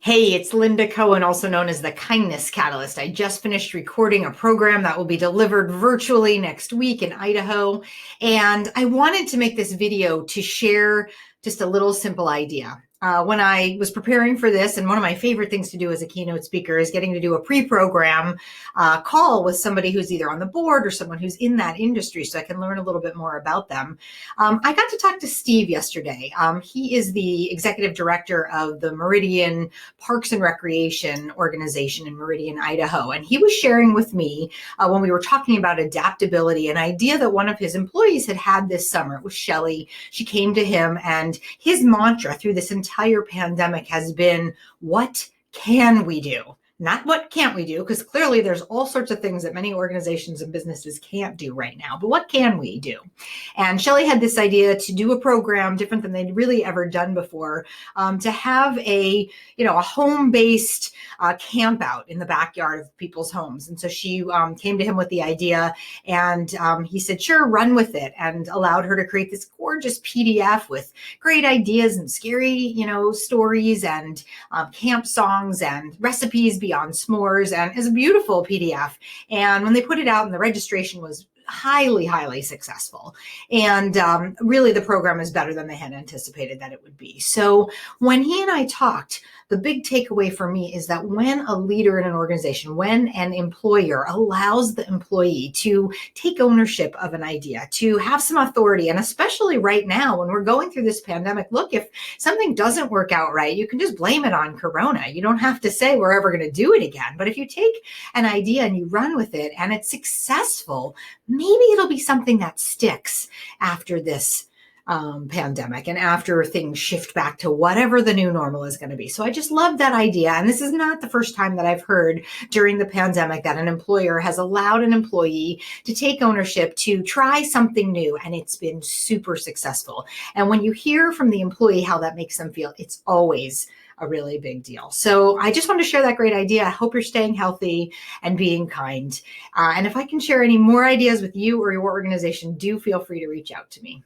Hey, it's Linda Cohen, also known as the Kindness Catalyst. I just finished recording a program that will be delivered virtually next week in Idaho. And I wanted to make this video to share just a little simple idea. When I was preparing for this, and one of my favorite things to do as a keynote speaker is getting to do a pre-program call with somebody who's either on the board or someone who's in that industry so I can learn a little bit more about them. I got to talk to Steve yesterday. He is the executive director of the Meridian Parks and Recreation organization in Meridian, Idaho. And he was sharing with me when we were talking about adaptability, an idea that one of his employees had this summer. It was Shelly. She came to him, and his mantra through this entire pandemic has been, what can we do? Not what can't we do, because clearly there's all sorts of things that many organizations and businesses can't do right now, but what can we do? And Shelly had this idea to do a program different than they'd really ever done before, to have a home-based camp out in the backyard of people's homes. And so she came to him with the idea, and he said, sure, run with it, and allowed her to create this gorgeous PDF with great ideas and scary, stories and camp songs and recipes beyond s'mores, and it's a beautiful PDF. And when they put it out, and the registration was highly, highly successful. And really the program is better than they had anticipated that it would be. So when he and I talked, the big takeaway for me is that when a leader in an organization, when an employer allows the employee to take ownership of an idea, to have some authority, and especially right now when we're going through this pandemic, look, if something doesn't work out right, you can just blame it on Corona. You don't have to say we're ever going to do it again. But if you take an idea and you run with it and it's successful, maybe it'll be something that sticks after this pandemic and after things shift back to whatever the new normal is going to be. So I just love that idea. And this is not the first time that I've heard during the pandemic that an employer has allowed an employee to take ownership to try something new. And it's been super successful. And when you hear from the employee how that makes them feel, it's always a really big deal. So I just want to share that great idea. I hope you're staying healthy and being kind. And if I can share any more ideas with you or your organization, do feel free to reach out to me.